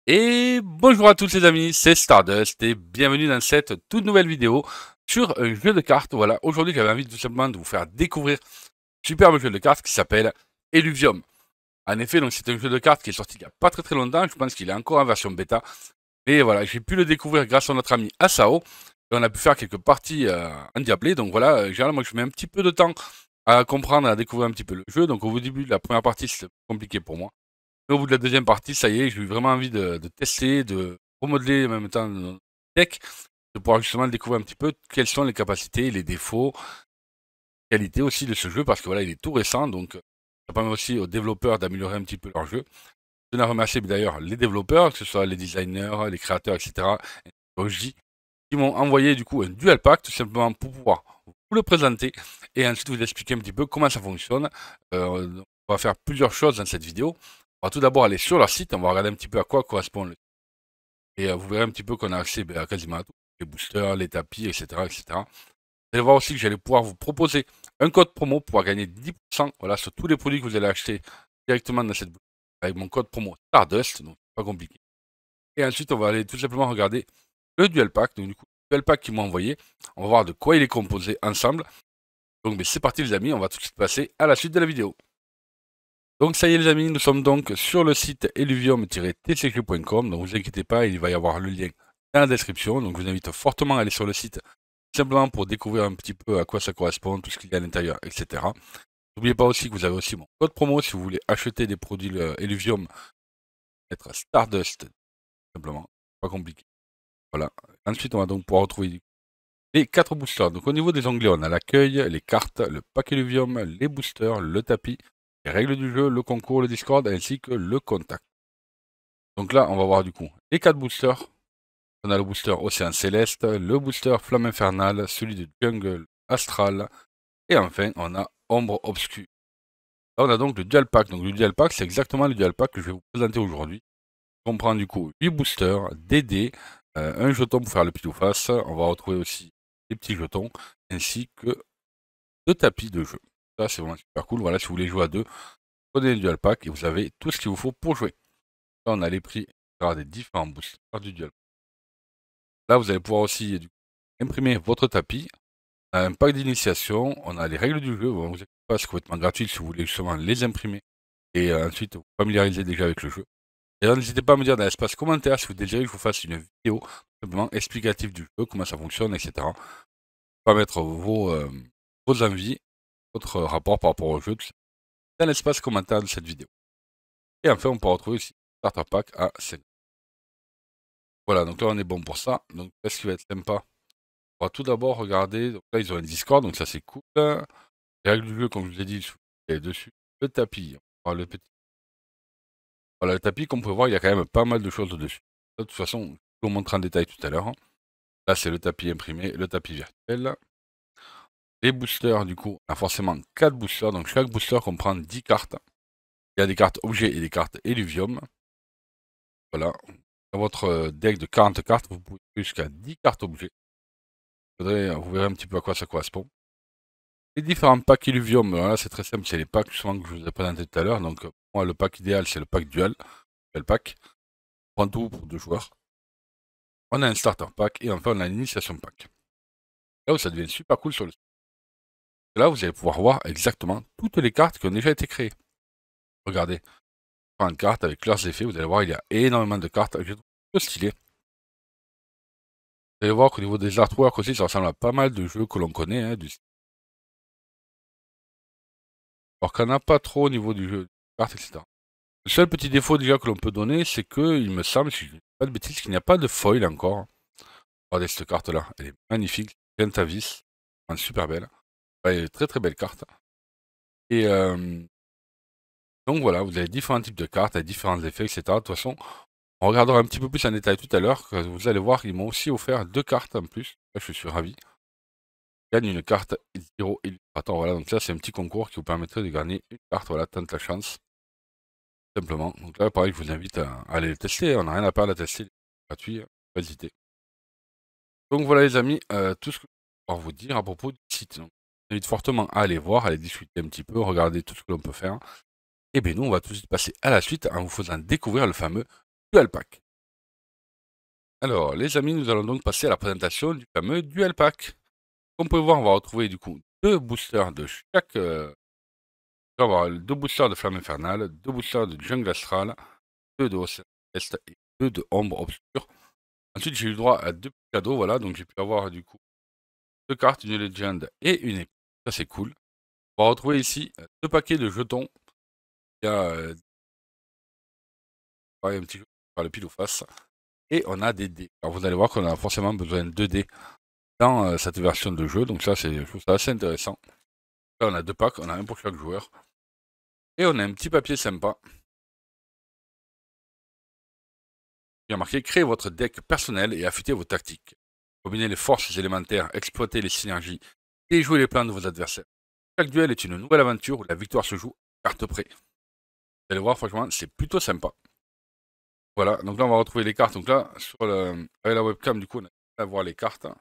Et bonjour à tous les amis, c'est Stardust et bienvenue dans cette toute nouvelle vidéo sur un jeu de cartes. Voilà, aujourd'hui j'avais envie tout simplement de vous faire découvrir un superbe jeu de cartes qui s'appelle Illuvium. En effet, donc c'est un jeu de cartes qui est sorti il n'y a pas très longtemps, je pense qu'il est encore en version bêta. Et voilà, j'ai pu le découvrir grâce à notre ami Asao. Et on a pu faire quelques parties en diablé. Donc voilà, généralement moi je mets un petit peu de temps à comprendre, à découvrir un petit peu le jeu. Donc au début de la première partie c'était compliqué pour moi. Mais au bout de la deuxième partie, ça y est, j'ai eu vraiment envie de tester, de remodeler en même temps notre deck, de pouvoir justement découvrir un petit peu quelles sont les capacités, les défauts, les qualités aussi de ce jeu, parce que voilà, il est tout récent, donc ça permet aussi aux développeurs d'améliorer un petit peu leur jeu. Je tiens à remercier d'ailleurs les développeurs, que ce soit les designers, les créateurs, etc., OJ, qui m'ont envoyé du coup un dual pack, tout simplement pour pouvoir vous le présenter et ensuite vous expliquer un petit peu comment ça fonctionne. On va faire plusieurs choses dans cette vidéo. On va tout d'abord aller sur leur site, on va regarder un petit peu à quoi correspond le et vous verrez un petit peu qu'on a accès à quasiment à tout, les boosters, les tapis, etc., etc. Vous allez voir aussi que j'allais pouvoir vous proposer un code promo pour pouvoir gagner 10% voilà, sur tous les produits que vous allez acheter directement dans cette boutique avec mon code promo Stardust, donc pas compliqué. Et ensuite, on va aller tout simplement regarder le dual pack. Donc du coup, le dual pack qu'ils m'ont envoyé, on va voir de quoi il est composé ensemble. Donc c'est parti les amis, on va tout de suite passer à la suite de la vidéo. Donc ça y est les amis, nous sommes donc sur le site illuvium-tcg.com. Donc vous inquiétez pas, il va y avoir le lien dans la description. Donc je vous invite fortement à aller sur le site simplement pour découvrir un petit peu à quoi ça correspond, tout ce qu'il y a à l'intérieur, etc. N'oubliez pas aussi que vous avez aussi mon code promo si vous voulez acheter des produits Illuvium, être Stardust, simplement, pas compliqué. Voilà. Ensuite, on va donc pouvoir retrouver les 4 boosters. Donc au niveau des onglets, on a l'accueil, les cartes, le pack Illuvium, les boosters, le tapis, les règles du jeu, le concours, le Discord, ainsi que le contact. Donc là, on va voir du coup les 4 boosters. On a le booster Océan Céleste, le booster Flamme Infernale, celui de Jungle Astral, et enfin, on a Ombre Obscure. Là, on a donc le Dual Pack. Donc le Dual Pack, c'est exactement le Dual Pack que je vais vous présenter aujourd'hui. Il comprend du coup 8 boosters, des dés, un jeton pour faire le pile ou face. On va retrouver aussi des petits jetons, ainsi que 2 tapis de jeu. Ça, c'est vraiment super cool. Voilà, si vous voulez jouer à 2, prenez le Dual Pack et vous avez tout ce qu'il vous faut pour jouer. Là, on a les prix des différents boosters du Dual Pack. Là, vous allez pouvoir aussi imprimer votre tapis. On a un pack d'initiation, on a les règles du jeu. Bon, vous inquiétez pas, c'est complètement gratuit si vous voulez justement les imprimer et ensuite vous familiariser déjà avec le jeu. D'ailleurs, n'hésitez pas à me dire dans l'espace commentaire si vous désirez que je vous fasse une vidéo simplement explicative du jeu, comment ça fonctionne, etc. Pas mettre vos envies, votre rapport par rapport au jeu, tout ça, dans l'espace commentaire de cette vidéo. Et enfin, on peut retrouver aussi le starter pack à 5. Voilà, donc là on est bon pour ça. Donc, qu'est-ce qui va être sympa? On va tout d'abord regarder. Donc là, ils ont un Discord, donc ça c'est cool. Les règles du jeu, comme je vous ai dit, il y a dessus le tapis. Le petit. Voilà, le tapis, comme vous pouvez voir, il y a quand même pas mal de choses dessus. De toute façon, je vais vous montrer en détail tout à l'heure. Là, c'est le tapis imprimé, le tapis virtuel. Les boosters, du coup, on a forcément 4 boosters. Donc chaque booster comprend 10 cartes. Il y a des cartes objets et des cartes Illuvium. Voilà. Dans votre deck de 40 cartes, vous pouvez jouer jusqu'à 10 cartes objets. Vous verrez un petit peu à quoi ça correspond. Les différents packs Illuvium, voilà, c'est très simple, c'est les packs souvent que je vous ai présenté tout à l'heure. Donc moi, le pack idéal, c'est le pack dual. Le pack. On prend tout pour 2 joueurs. On a un starter pack et enfin on a l'initiation pack. Là où ça devient super cool sur le site. Là, vous allez pouvoir voir exactement toutes les cartes qui ont déjà été créées. Regardez, une carte avec leurs effets, vous allez voir, il y a énormément de cartes. Je trouve ça stylé. Vous allez voir qu'au niveau des artworks aussi, ça ressemble à pas mal de jeux que l'on connaît. Hein, alors qu'il n'y en a pas trop au niveau du jeu, des cartes, etc. Le seul petit défaut déjà que l'on peut donner, c'est que, il me semble, si je ne dis pas de bêtises, qu'il n'y a pas de foil encore. Regardez cette carte-là, elle est magnifique. Pentavis, super belle. Ouais, elle est très très belle carte. Et donc voilà, vous avez différents types de cartes avec différents effets, etc. De toute façon, on regardera un petit peu plus en détail tout à l'heure. Vous allez voir, ils m'ont aussi offert 2 cartes en plus. Là, je suis ravi. Je gagne une carte Zero Illustrator. Voilà, donc là, c'est un petit concours qui vous permettrait de gagner une carte. Voilà, tente la chance. Simplement. Donc là, pareil, je vous invite à aller le tester. On n'a rien à perdre à tester. C'est gratuit. Pas hésiter. Donc voilà, les amis, tout ce que je vais pouvoir vous dire à propos du site. Donc, je vous invite fortement à aller voir, à aller discuter un petit peu, regarder tout ce que l'on peut faire. Et bien nous, on va tout de suite passer à la suite en vous faisant découvrir le fameux Dual Pack. Alors, les amis, nous allons donc passer à la présentation du fameux Duel Pack. Comme vous pouvez voir, on va retrouver du coup deux boosters de chaque... on va avoir deux boosters de Flamme Infernale, deux boosters de Jungle Astral, deux de Océan Est et deux de Ombre Obscure. Ensuite, j'ai eu droit à deux petits cadeaux, voilà, donc j'ai pu avoir du coup deux cartes, une Legend et une épée. Ça, c'est cool. On va retrouver ici deux paquets de jetons. Il y a un petit jeu par le pile ou face. Et on a des dés. Alors vous allez voir qu'on a forcément besoin de 2 dés dans cette version de jeu. Donc ça, je trouve ça assez intéressant. Là, on a deux packs, on a un pour chaque joueur. Et on a un petit papier sympa. Qui a marqué « Créez votre deck personnel et affûtez vos tactiques. Combinez les forces élémentaires, exploitez les synergies et jouez les plans de vos adversaires. Chaque duel est une nouvelle aventure où la victoire se joue carte près. » Vous allez voir, franchement, c'est plutôt sympa. Voilà, donc là, on va retrouver les cartes. Donc là, avec la webcam, du coup, on a à voir les cartes. Là,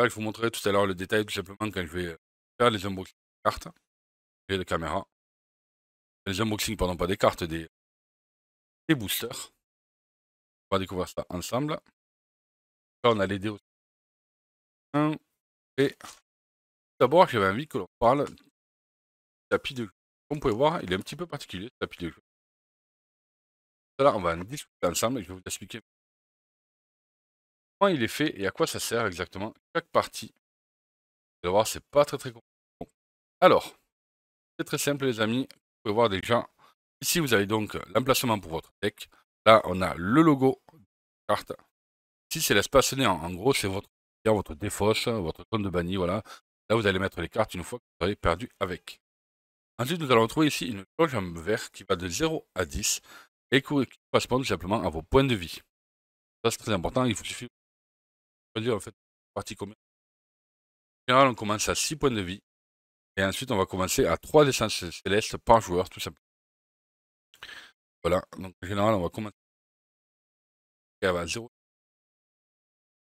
je vous montrerai tout à l'heure le détail, tout simplement, quand je vais faire les unboxings des cartes. Et de caméra. Les unboxings, pardon, pas des cartes, des boosters. On va découvrir ça ensemble. Là, on a les dés aussi. Et d'abord, j'avais envie que l'on parle du tapis de jeu. Comme vous pouvez voir, il est un petit peu particulier, ce tapis de jeu. Là, on va en discuter ensemble et je vais vous expliquer comment il est fait et à quoi ça sert exactement chaque partie. Vous allez voir, c'est pas très compliqué. Bon. Alors, c'est très simple les amis. Vous pouvez voir déjà, ici vous avez donc l'emplacement pour votre deck. Là, on a le logo de la carte. Ici, c'est l'espace néant. En gros, c'est votre défausse, votre zone de banni, voilà. Là, vous allez mettre les cartes une fois que vous avez perdu avec. Ensuite, nous allons trouver ici une cloche en vert qui va de 0 à 10 et qui correspond tout simplement à vos points de vie. Ça, c'est très important. Il vous suffit de choisir en fait partie combien. En général, on commence à 6 points de vie et ensuite, on va commencer à 3 essences célestes par joueur, tout simplement. Voilà. Donc, en général, on va commencer à 0.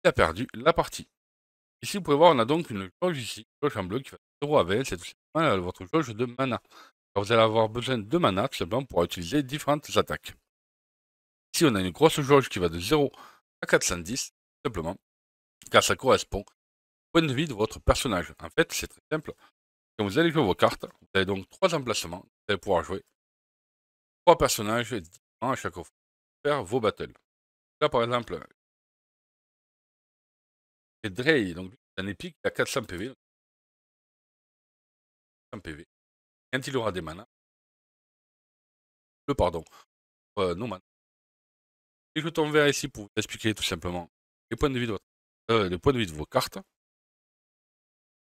Il a perdu la partie. Ici, vous pouvez voir, on a donc une jauge ici, une jauge en bleu qui va de 0 à 20. C'est tout simplement votre jauge de mana. Alors, vous allez avoir besoin de mana tout simplement pour utiliser différentes attaques. Ici, on a une grosse jauge qui va de 0 à 410, tout simplement, car ça correspond au point de vie de votre personnage. En fait, c'est très simple. Quand vous allez jouer vos cartes, vous avez donc 3 emplacements. Vous allez pouvoir jouer 3 personnages différents à chaque fois pour faire vos battles. Là, par exemple, c'est Drey, donc un épique, il a 400 PV. 400 PV. Quand il aura des manas, pardon, non mana. Les jetons verts ici pour vous expliquer tout simplement les points de vie de vos cartes.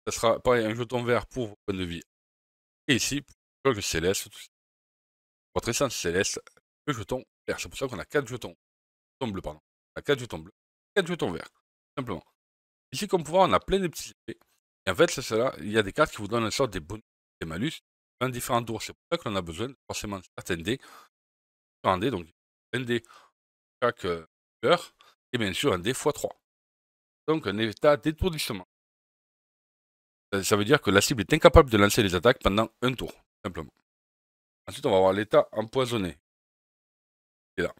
Ça sera pareil, un jeton vert pour vos points de vie. Et ici, pour le céleste, votre essence céleste, le jeton vert. C'est pour ça qu'on a 4 jetons. Bleus, pardon. On a 4 jetons bleus, 4 jetons verts. Simplement. Ici, comme pouvoir, on a plein de petits effets. Et en fait, c'est cela. Il y a des cartes qui vous donnent une sorte des bonus, des malus, dans différents tours. C'est pour ça que l'on a besoin de forcément certains dés. Un dé, donc un dé chaque joueur. Et bien sûr, un dé x3. Donc, un état d'étourdissement. Ça veut dire que la cible est incapable de lancer les attaques pendant un tour, simplement. Ensuite, on va avoir l'état empoisonné. Et là.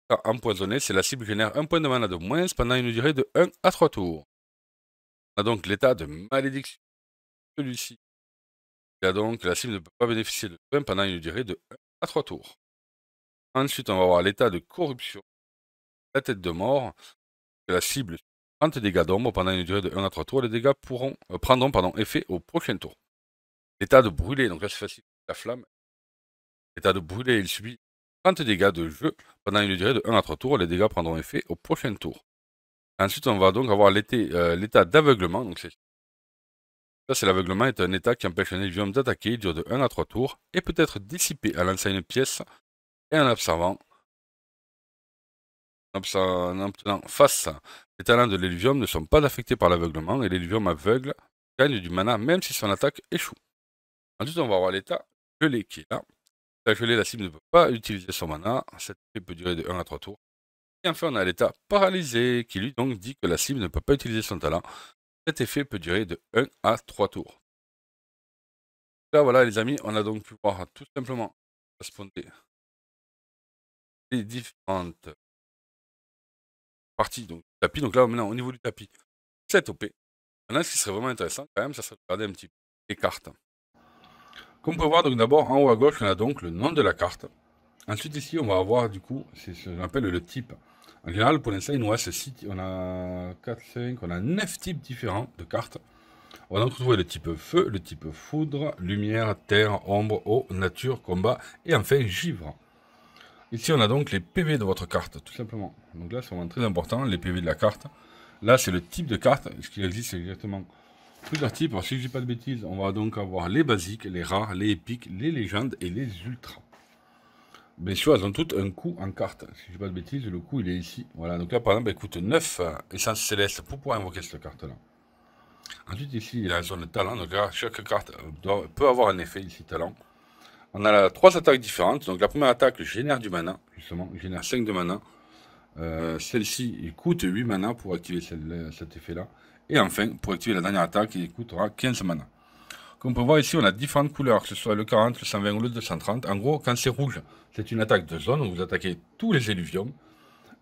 L'état empoisonné, c'est la cible génère un point de mana de moins pendant une durée de 1 à 3 tours. On a donc l'état de malédiction. Celui-ci. Et donc, la cible ne peut pas bénéficier de soins pendant une durée de 1 à 3 tours. Ensuite, on va avoir l'état de corruption. La tête de mort. La cible 30 dégâts d'ombre pendant une durée de 1 à 3 tours. Les dégâts prendront effet au prochain tour. L'état de brûler, donc là c'est facile, la flamme. L'état de brûler, il subit 30 dégâts de jeu pendant une durée de 1 à 3 tours. Les dégâts prendront effet au prochain tour. Ensuite, on va donc avoir l'état d'aveuglement. Donc ça, c'est l'aveuglement, est un état qui empêche un évium d'attaquer. Il dure de 1 à 3 tours et peut être dissipé en lançant une pièce et en observant. En obtenant face, les talents de l'éluvium ne sont pas affectés par l'aveuglement et l'éluvium aveugle gagne du mana même si son attaque échoue. Ensuite, on va avoir l'état gelé qui est là. La gelée, la cible ne peut pas utiliser son mana. Cet effet peut durer de 1 à 3 tours. Et enfin, on a l'état paralysé qui lui donc dit que la cible ne peut pas utiliser son talent. Cet effet peut durer de 1 à 3 tours. Là, voilà, les amis, on a donc pu voir tout simplement les différentes parties donc, du tapis. Donc là, maintenant, au niveau du tapis, c'est OP. Maintenant, ce qui serait vraiment intéressant, quand même, ça serait de regarder un petit peu les cartes. Comme on peut voir, donc d'abord, en haut à gauche, on a donc le nom de la carte. Ensuite, ici, on va avoir, du coup, c'est ce qu'on appelle le type. En général, pour l'instant, il nous reste 6, on a 4, 5, on a 9 types différents de cartes. On va donc retrouver le type feu, le type foudre, lumière, terre, ombre, eau, nature, combat, et enfin givre. Ici, on a donc les PV de votre carte, tout simplement. Donc là, c'est vraiment très important, les PV de la carte. Là, c'est le type de carte. Ce qui existe, c'est exactement plusieurs types. Alors, si je dis pas de bêtises, on va donc avoir les basiques, les rares, les épiques, les légendes et les ultras. Bien sûr, elles ont toutes un coût en carte. Si je dis pas de bêtises, le coût, il est ici. Voilà, donc là, par exemple, elle coûte 9 essences célestes pour pouvoir invoquer cette carte-là. Ensuite, ici, il y a la zone talent. Donc là, chaque carte peut avoir un effet ici, talent. On a 3 attaques différentes. Donc la première attaque génère du mana, justement, génère 5 de mana. Celle-ci, il coûte 8 mana pour activer cet effet-là. Et enfin, pour activer la dernière attaque, il coûtera 15 mana. Comme on peut voir ici, on a différentes couleurs, que ce soit le 40, le 120 ou le 230. En gros, quand c'est rouge, c'est une attaque de zone où vous attaquez tous les éluviums.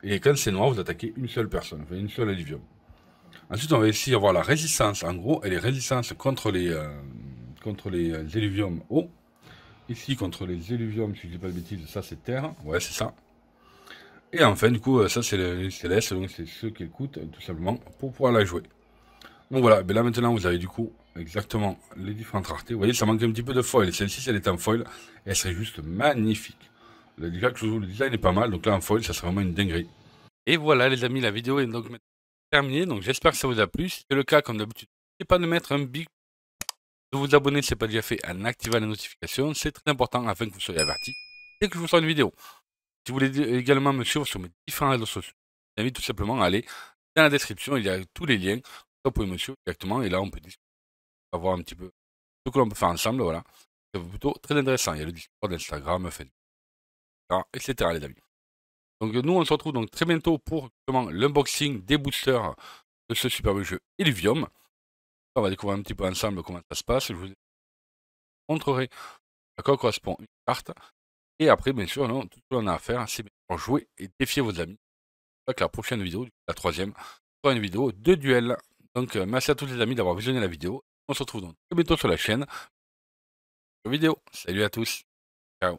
Et quand c'est noir, vous attaquez une seule personne, enfin une seule éluvium. Ensuite, on va ici avoir la résistance. En gros, elle est résistance contre les éluviums eau. Ici, contre les éluviums, si je ne dis pas de bêtises, ça c'est terre. Ouais, c'est ça. Et enfin, du coup, ça c'est les célestes, donc c'est ceux qui coûtent, tout simplement, pour pouvoir la jouer. Donc voilà, ben là maintenant, vous avez du coup exactement les différentes raretés. Vous voyez, ça manque un petit peu de foil. Celle-ci, si elle est en foil, elle serait juste magnifique. Déjà que le design est pas mal, donc là en foil, ça serait vraiment une dinguerie. Et voilà les amis, la vidéo est donc terminée, donc j'espère que ça vous a plu. Si c'est le cas, comme d'habitude, n'oubliez pas de mettre un big, de vous abonner si ce n'est pas déjà fait en activant les notifications. C'est très important afin que vous soyez avertis dès que je vous sors une vidéo. Si vous voulez également me suivre sur mes différents réseaux sociaux, je vous invite tout simplement à aller dans la description, il y a tous les liens. Vous pouvez me suivre directement et là on peut discuter, voir un petit peu ce que l'on peut faire ensemble. Voilà. C'est plutôt très intéressant. Il y a le Discord, Instagram, Facebook, etc. les amis. Donc nous on se retrouve donc très bientôt pour l'unboxing des boosters de ce superbe jeu Illuvium. On va découvrir un petit peu ensemble comment ça se passe. Je vous montrerai à quoi correspond une carte. Et après, bien sûr, non, tout ce qu'on a à faire, c'est jouer et défier vos amis. Donc la prochaine vidéo, la troisième, sera une vidéo de duel. Donc merci à tous les amis d'avoir visionné la vidéo. On se retrouve donc très bientôt sur la chaîne. Vidéo. Salut à tous. Ciao.